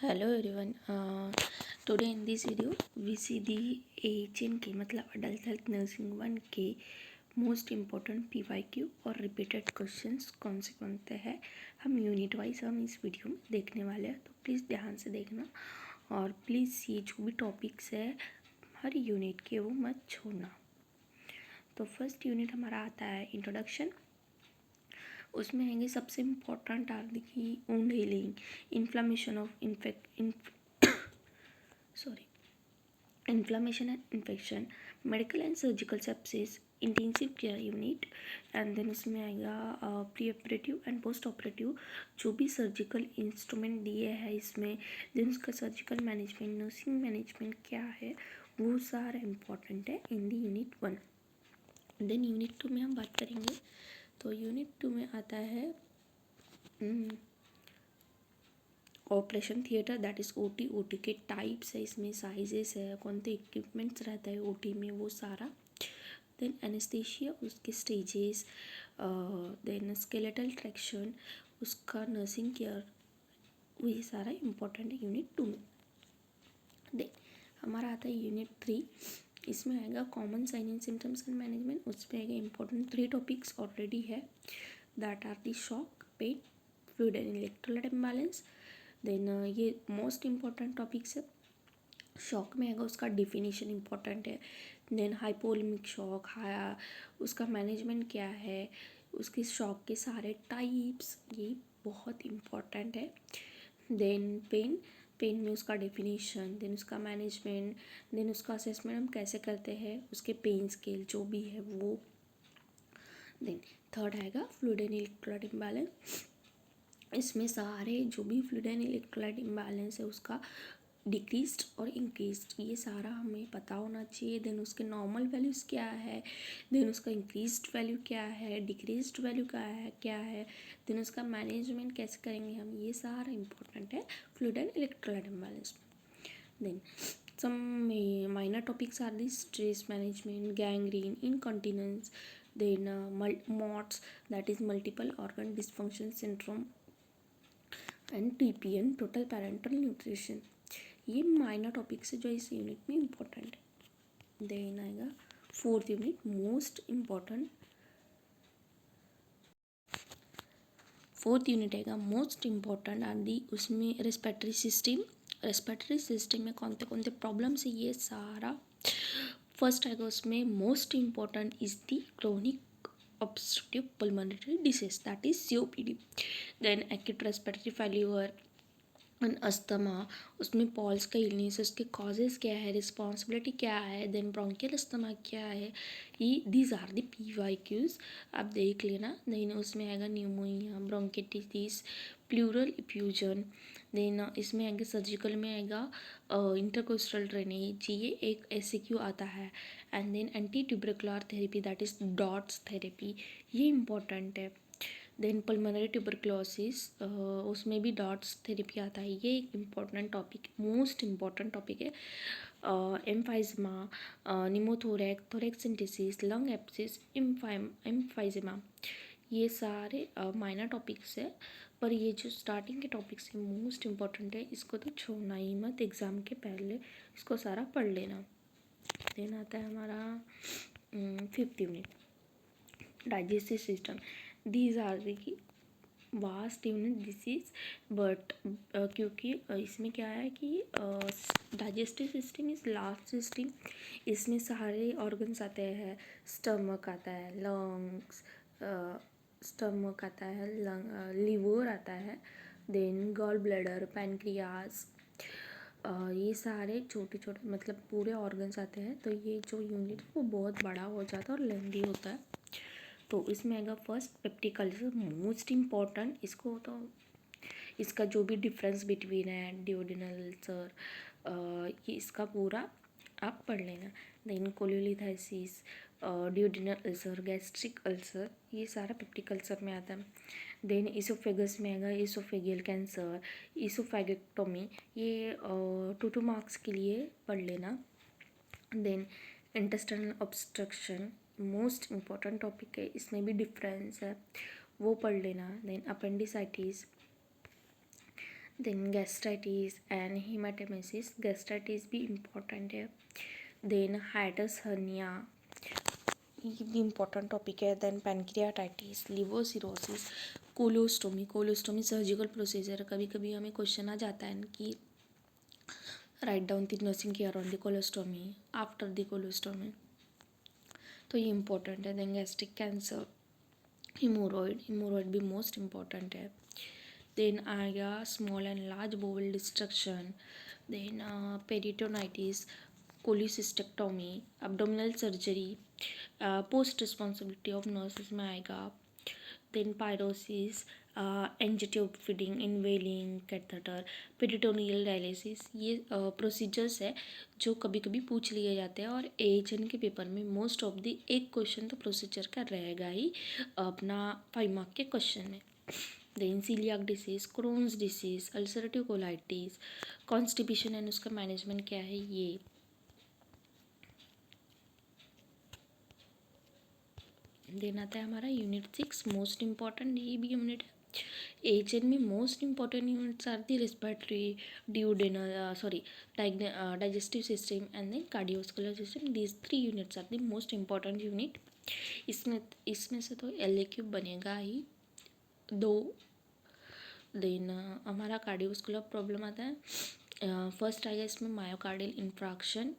Hello everyone. Today in this video we see the AHN मतलब Adult Health Nursing 1 के most important PYQ और repeated questions कौन से हैं हम यूनिट वाइज हम इस वीडियो में देखने वाले हैं। तो प्लीज़ ध्यान से देखना और प्लीज़ ये जो भी टॉपिक्स है हर यूनिट के वो मत छोड़ना। तो फर्स्ट यूनिट हमारा आता है इंट्रोडक्शन। उसमें आएंगे सबसे इम्पोर्टेंट आर की wound healing, inflammation of inflammation and infection, medical and surgical sepsis, intensive care unit and then उसमें आएगा pre operative and post operative जो भी सर्जिकल इंस्ट्रूमेंट दिए हैं इसमें, देन उसका सर्जिकल मैनेजमेंट, नर्सिंग मैनेजमेंट क्या है वो सारा इम्पॉर्टेंट है इन दी यूनिट 1। देन यूनिट 2 में हम बात करेंगे। तो यूनिट 2 में आता है operation theatre, that is OT. OT के टाइप्स है, इसमें साइजेस है, कौन से इक्विपमेंट्स रहता है ओटी में वो सारा। देन एनेस्थीसिया, उसके स्टेजेस, देन स्केलेटल ट्रैक्शन, उसका नर्सिंग केयर, ये सारा इम्पोर्टेंट है यूनिट 2 में। देन हमारा आता है यूनिट 3। इसमें आएगा common sign and symptoms and management. उसमें आएगा इम्पोर्टेंट 3 टॉपिक्स ऑलरेडी है, that are the shock, pain, fluid and electrolyte imbalance. Then ये मोस्ट इम्पॉर्टेंट टॉपिक्स है। शॉक में आएगा उसका डिफिनीशन इम्पॉर्टेंट है। देन हाइपोवोलेमिक शॉक, उसका मैनेजमेंट क्या है, उसके शॉक के सारे टाइप्स, ये बहुत इम्पॉर्टेंट है। देन पेन, पेन में उसका डेफिनेशन, देन उसका मैनेजमेंट, देन उसका असेसमेंट हम कैसे करते हैं, उसके पेन स्केल जो भी है वो। देन थर्ड आएगा फ्लूइड एंड इलेक्ट्रोलाइट इम्बैलेंस। इसमें सारे जो भी फ्लूइड एंड इलेक्ट्रोलाइट इम्बैलेंस है उसका डिक्रीज्ड और इंक्रीज्ड ये सारा हमें पता होना चाहिए। देन उसके नॉर्मल वैल्यूज़ क्या है, देन उसका इंक्रीज्ड वैल्यू क्या है, डिक्रीज्ड वैल्यू क्या है, देन उसका मैनेजमेंट कैसे करेंगे हम, ये सारा इम्पोर्टेंट है फ्लूइड एंड इलेक्ट्रोलाइट इम्बैलेंस में। Then some minor topics are the stress management, gangrene, incontinence, then MOTS, that is multiple organ dysfunction syndrome, and TPN, total parental nutrition. ये माइनर टॉपिक्स है जो इस यूनिट में important है। Then आएगा fourth unit, most important. Fourth unit आएगा most important are दी, उसमें respiratory system. Respiratory system में कौन से प्रॉब्लम्स है ये सारा। फर्स्ट आएगा उसमें most important is the chronic obstructive pulmonary disease, that is COPD. then acute respiratory failure and asthma, उसमें पॉल्स का इलनेस, उसके कॉजेज़ क्या है, रिस्पॉन्सिबिलिटी क्या है, देन ब्रोंकियल अस्थमा क्या है, ये दीज आर दी PYQs, आप देख लेना। देन उसमें आएगा न्यूमोनिया, ब्रोंकिटिस, प्लूरल इफ्यूजन। देन इसमें आएंगे सर्जिकल में आएगा इंटरकोस्टल ड्रेनेज, ये एक SAQ आता है। And then anti tubercular therapy, that is DOTS therapy, ये इम्पॉर्टेंट है। देन पल्मोनरी ट्यूबरक्लोसिस, उसमें भी डॉट्स थेरेपी आता है, ये एक important topic, most important topic है। एम्फाइजमा, निमोथोरैक्स, थोरैक्सिंटिसिस, लंग एप्सिस, एम्फाइजमा, ये सारे माइनर टॉपिक्स है, पर ये जो स्टार्टिंग के टॉपिक्स है मोस्ट इम्पॉर्टेंट है, इसको तो छोड़ना ही मत, एग्ज़ाम के पहले इसको सारा पढ़ लेना। देन आता है हमारा fifth unit, digestive system. These are the vast unit this is, but क्योंकि इसमें क्या है कि digestive system is last system, इसमें सारे ऑर्गन्स आते हैं, स्टमक आता है, लंग्स, स्टमक आता है, लिवर आता है, देन गॉल ब्लैडर, पैनक्रियाज, ये सारे छोटे छोटे मतलब पूरे ऑर्गन्स आते हैं। तो ये जो यूनिट है वो बहुत बड़ा हो जाता है और लेंदी होता है। तो इसमें आएगा first peptic ulcer, most important, इसको तो इसका जो भी डिफरेंस बिटवीन है डिओडिनल अल्सर, ये इसका पूरा आप पढ़ लेना। Then cholelithiasis, duodenal ulcer, gastric ulcer, ये सारा पेप्टिक अल्सर में आता है। देन इसोफेगस में आएगा इसोफेगियल कैंसर, इसोफेगेक्टोमी, ये 2 मार्क्स के लिए पढ़ लेना। Then intestinal obstruction, most important topic है, इसमें भी डिफरेंस है, वो पढ़ लेना। Then appendicitis, then gastritis and haematemesis, gastritis भी इम्पॉर्टेंट है। देन हाइटस हर्निया, ये भी इम्पॉर्टेंट टॉपिक है। Then pancreatitis, liver cirrhosis, colostomy, colostomy surgical procedure. कभी कभी हमें क्वेश्चन आ जाता है कि right down the nursing care on the colostomy after the colostomy, तो ये इम्पोर्टेंट है। Then gastric cancer, haemorrhoid, haemorrhoid भी मोस्ट इम्पॉर्टेंट है। देन आएगा small and large bowel destruction, then peritonitis, cholecystectomy, abdominal surgery, post responsibility of nurses में आएगा। Then pyrosis, angiotube feeding, indwelling catheter, peritoneal dialysis, ये procedures है जो कभी कभी पूछ लिए जाते हैं और AHN के पेपर में मोस्ट ऑफ दी एक क्वेश्चन तो प्रोसीजर का रहेगा ही अपना 5 मार्क के क्वेश्चन में। Then celiac disease, Crohn's disease, ulcerative colitis, constipation and उसका मैनेजमेंट क्या है ये। देन आता है हमारा यूनिट 6, मोस्ट इम्पॉर्टेंट, ये भी यूनिट है। AHN में most important units are the respiratory, duodenal digestive system and then cardiovascular system. These 3 units are the most important unit. इसमें से तो LAQ बनेगा ही 2। देन हमारा कार्डियोवास्कुलर प्रॉब्लम आता है। फर्स्ट आएगा इसमें myocardial infarction,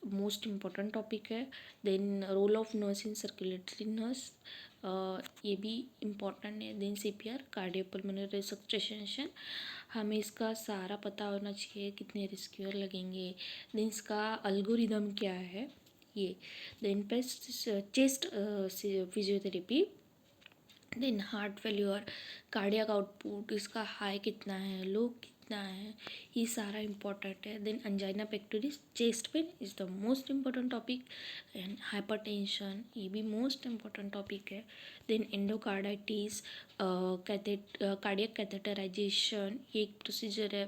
most important topic है। Then role of nurse in circulatory nurse, ये भी इम्पॉर्टेंट है। देन CPR, कार्डियोपल्मोनरी रिसससिटेशन, हमें इसका सारा पता होना चाहिए, कितने रेस्क्यूअर लगेंगे, देन इसका अल्गोरिदम क्या है ये। Then chest physiotherapy, then heart failure, cardiac output, इसका हाई कितना है, लो कितना है, ये सारा इम्पोर्टेंट है। Then angina pectoris, chest pain is the most important topic. And hypertension, ये भी मोस्ट इम्पोर्टेंट टॉपिक है। देन एंडोकार्डाइटिस, कार्डियक कैथेटराइजेशन, ये एक प्रोसीजर है।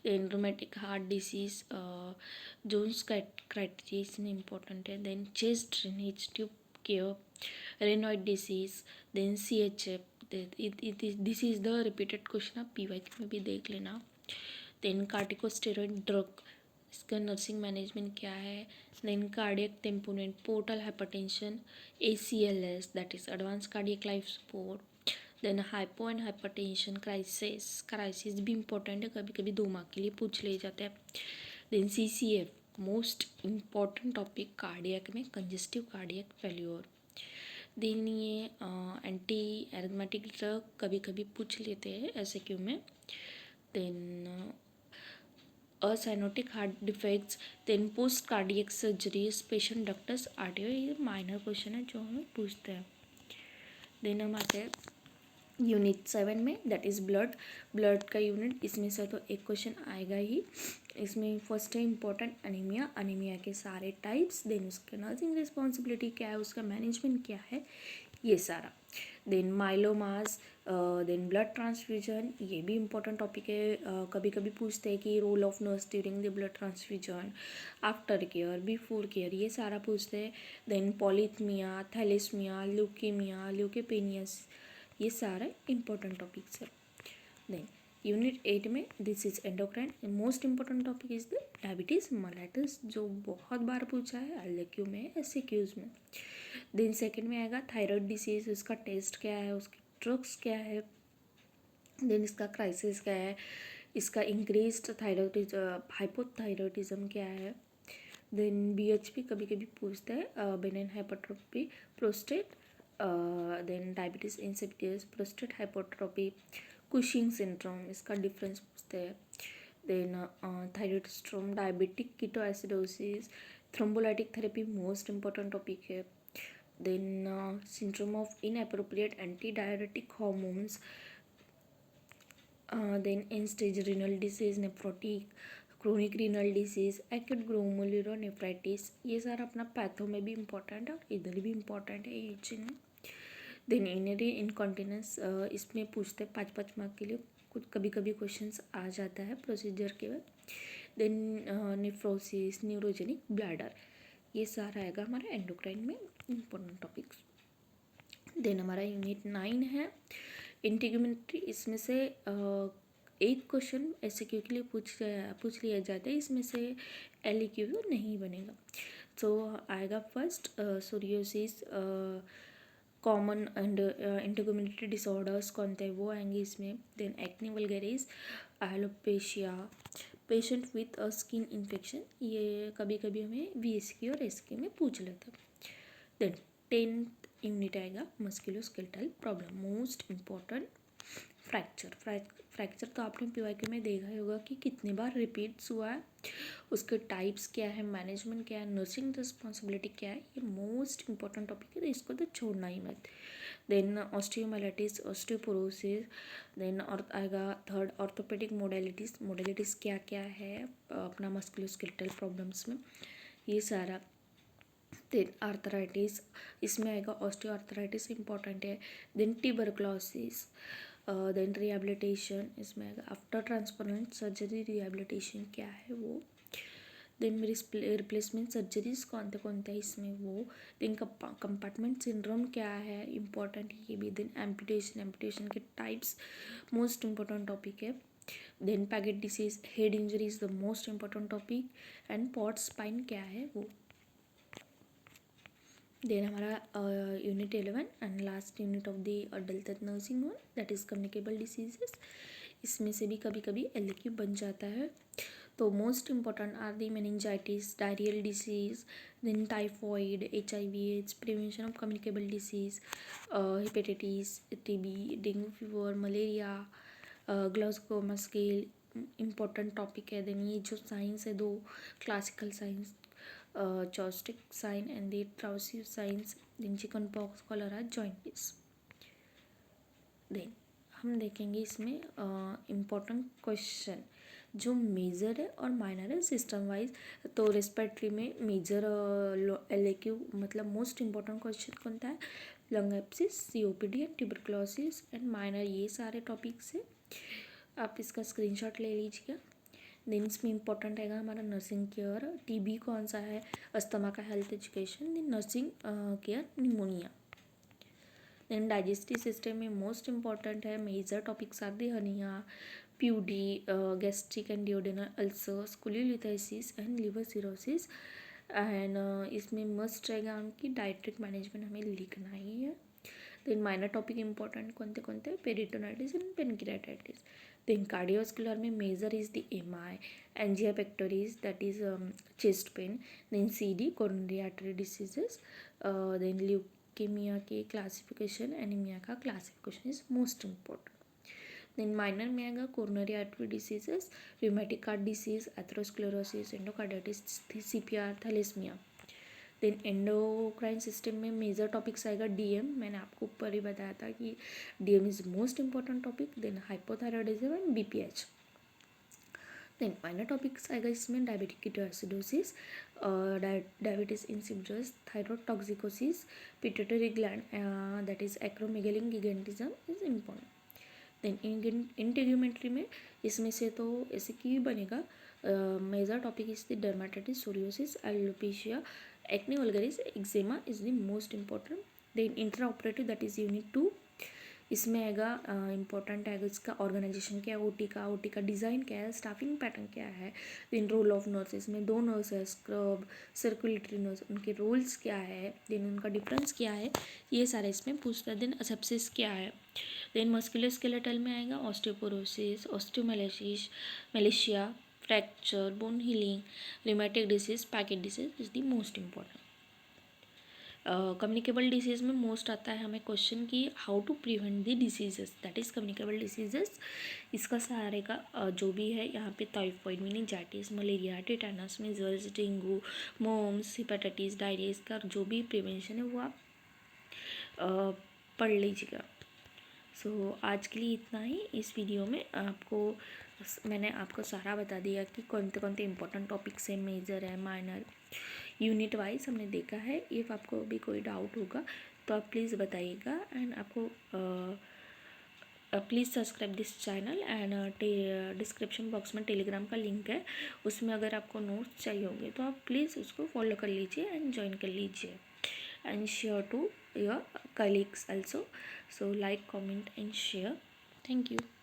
Then rheumatic heart disease, Jones criteria इसमें इम्पोर्टेंट है। Then chest drainage tube care, Raynaud disease, then CHF, this is the repeated question, आप PYQ में भी देख लेना। देन कार्टिकोस्टेरॉइड ड्रग, इसका नर्सिंग मैनेजमेंट क्या है। Then cardiac tamponade, portal hypertension, ACLS that is advance cardiac life support. Then hypo and hypertension crisis भी important है, कभी कभी 2 मार्क के लिए पूछ ले जाते हैं। Then CCF, most important topic cardiac में, कंजेस्टिव कार्डियक फेल्योर। देन ये एंटी एरोमेटिक ड्रग कभी कभी पूछ लेते हैं SAQ में। Then acyanotic heart defects, then post cardiac surgery, patient ductus arterio, ये माइनर क्वेश्चन है जो हमें पूछते हैं। देन हम आते हैं यूनिट 7 में, दैट इज़ ब्लड का यूनिट, इसमें से तो एक क्वेश्चन आएगा ही। इसमें फर्स्ट है इम्पोर्टेंट अनीमिया के सारे टाइप्स, देन उसका नर्सिंग रिस्पॉन्सिबिलिटी क्या है, उसका मैनेजमेंट क्या है, ये सारा। देन माइलोमास, देन ब्लड ट्रांसफ्यूजन, ये भी इम्पोर्टेंट टॉपिक है, कभी कभी पूछते हैं कि role of nurse during the blood transfusion, after care, before care, ये सारा पूछते हैं। Then polycythemia, thalassemia, leukemia, leukopenias, ये सारे इम्पोर्टेंट टॉपिक्स है। देन यूनिट 8 में this is endocrine, most important topic is the diabetes mellitus, जो बहुत बार पूछा है LAQ में, SAQs में। देन सेकंड में आएगा थायराइड डिसीज, उसका टेस्ट क्या है, उसके ड्रग्स क्या है, देन इसका क्राइसिस क्या है, इसका इंक्रीज्ड थायराइडिज्म, हाइपोथायराइडिज्म क्या है। देन BHP कभी कभी पूछते हैं, benign hypertrophy prostate, then diabetes insipidus, prostate hypertrophy, Cushing syndrome, इसका डिफरेंस पूछते हैं। Then thyroid storm, diabetic ketoacidosis, thrombolytic therapy most important topic है। Then syndrome of inappropriate antidiuretic hormones, then end-stage renal disease, nephrotic, chronic renal disease, acute glomerulonephritis, ये सारा अपना patho में भी important है और इधर भी इम्पोर्टेंट है AHN में। देन यूरिनरी इनकॉन्टिनेंस, इसमें पूछते हैं 5 मार्क के लिए, कुछ कभी कभी क्वेश्चंस आ जाता है प्रोसीजर के बाद। देन नेफ्रोसिस, न्यूरोजेनिक ब्लैडर, ये सारा आएगा हमारा एंडोक्राइन में इम्पोर्टेंट टॉपिक्स। देन हमारा यूनिट 9 है इंटीग्यूमेंट्री, इसमें से एक क्वेश्चन SQ के लिए पूछ लिया जाता है, इसमें से LEQ नहीं बनेगा। तो आएगा first psoriasis, common and intercommunity disorders कौन थे वो आएंगे इसमें। Then acne vulgaris, alopecia, patient with skin infection, ये कभी कभी हमें VSQ और SQ में पूछ लेते हैं। देन 10th यूनिट आएगा musculoskeletal problem, most important fracture तो आपने PYQ में देखा ही होगा कि कितने बार रिपीट्स हुआ है, उसके टाइप्स क्या है, मैनेजमेंट क्या है, नर्सिंग रिस्पॉन्सिबिलिटी क्या है, ये मोस्ट इंपॉर्टेंट टॉपिक है, तो इसको तो छोड़ना ही मत। देन ऑस्टियोमाइलिटिस, ऑस्टियोपोरोसिस, देन और आएगा थर्ड ऑर्थोपेडिक मोडेलिटीज़ क्या क्या है अपना मस्कुलोस्केलेटल प्रॉब्लम्स में, ये सारा। देन आर्थराइटिस, इसमें आएगा ऑस्टियो आर्थराइटिस इंपॉर्टेंट है। देन ट्यूबरक्लोसिस, देन रिहेबिलिटेशन, इसमें आएगा आफ्टर ट्रांसप्लांट सर्जरी रिहेबिलिटेशन क्या है वो। देन रिप्लेसमेंट सर्जरीज कौन थे इसमें वो। देन कंपार्टमेंट सिंड्रोम क्या है इंपॉर्टेंट ये भी। देन एम्पुटेशन के टाइप्स मोस्ट इम्पोर्टेंट टॉपिक है। Then Paget disease, head injury is the most important topic, and Pott spine क्या है वो। देन हमारा unit 11 and last unit of the adult nursing one, that is communicable diseases. इसमें से भी कभी कभी LQ बन जाता है। तो most important are the meningitis, diarrhoeal disease, then typhoid, HIV/AIDS, prevention of communicable disease, hepatitis, TB, dengue fever, malaria, Glasgow coma scale important topic है। देन ये जो साइंस है दो classical signs, Chvostek sign and the Trousseau signs, then chicken pox, cholera, jaundice. देन हम देखेंगे इसमें important question जो मेजर है और माइनर है सिस्टम वाइज। तो रेस्पिरेटरी में मेजर LAQ मतलब मोस्ट इम्पॉर्टेंट क्वेश्चन कौन था है, lung abscess, COPD and tuberculosis, and minor ये सारे टॉपिक्स है, आप इसका स्क्रीनशॉट ले लीजिएगा। देन इसमें इंपॉर्टेंट रहेगा हमारा नर्सिंग केयर, TB कौन सा है, अस्थमा का health education, then nursing care, pneumonia. Then digestive system में मोस्ट इम्पॉर्टेंट है major topics are the hernia, PUD, gastric and duodenal ulcers, cholelithiasis and liver cirrhosis. And इसमें must रहेगा उनकी डाइट्रिक management हमें लिखना ही है। देन माइनर टॉपिक इंपॉर्टेंट कौन थे, peritonitis and pancreatitis. Then cardiovascular में major is the MI, angina pectoris that is chest pain, then CD coronary artery diseases, then leukaemia के क्लासिफिकेशन, एनीमिया का classification is most important. Then minor में आएगा coronary artery diseases, rheumatic heart disease, atherosclerosis, endocarditis, CPR, thalassaemia. Then endocrine system में major topics आएगा DM, मैंने आपको ऊपर ही बताया था कि DM is most important topic. Then hypothyroidism and BPH। Then minor topics आएगा इसमें diabetic ketoacidosis, diabetes insipidus, thyroid toxicosis, pituitary gland that is acromegaly and gigantism is important. Then integumentary में इसमें से तो ऐसे की बनेगा, major topic is the dermatitis, psoriasis, alopecia, acne vulgaris, eczema is the most important. Then intra operative that is unit 2, इसमें आएगा important आएगा इसका ऑर्गेनाइजेशन क्या है, OT का डिज़ाइन क्या है, स्टाफिंग पैटर्न क्या है। देन रोल ऑफ नर्स, इसमें 2 नर्स है, स्क्रब, सर्कुलेटरी नर्स, उनके रोल्स क्या है, देन उनका डिफरेंस क्या है, ये सारे इसमें पूछता है। देन असेप्सिस क्या है। देन मस्कुलोस्केलेटल में आएगा osteoporosis, osteomyelitis, malacia, fracture, bone healing, rheumatic disease, Paget disease is the most important. Communicable disease में मोस्ट आता है हमें क्वेश्चन की how to prevent the diseases, that is communicable diseases. इसका सहारे का जो भी है यहाँ पे typhoid, meningitis, malaria, tetanus, measles, dengue, mumps, hepatitis, diarrhoea, इसका जो भी प्रिवेंशन है वो आप पढ़ लीजिएगा। सो आज के लिए इतना ही। इस वीडियो में मैंने आपको सारा बता दिया कि कौन से इंपॉर्टेंट टॉपिक्स है, मेजर है, माइनर, यूनिट वाइज हमने देखा है। इफ़ आपको भी कोई डाउट होगा तो आप प्लीज़ बताइएगा, एंड आपको please subscribe this channel, and description box में टेलीग्राम का लिंक है, उसमें अगर आपको नोट्स चाहिए होंगे तो आप प्लीज़ उसको फॉलो कर लीजिए एंड ज्वाइन कर लीजिए, and share to your colleagues also. So like, comment and share. Thank you.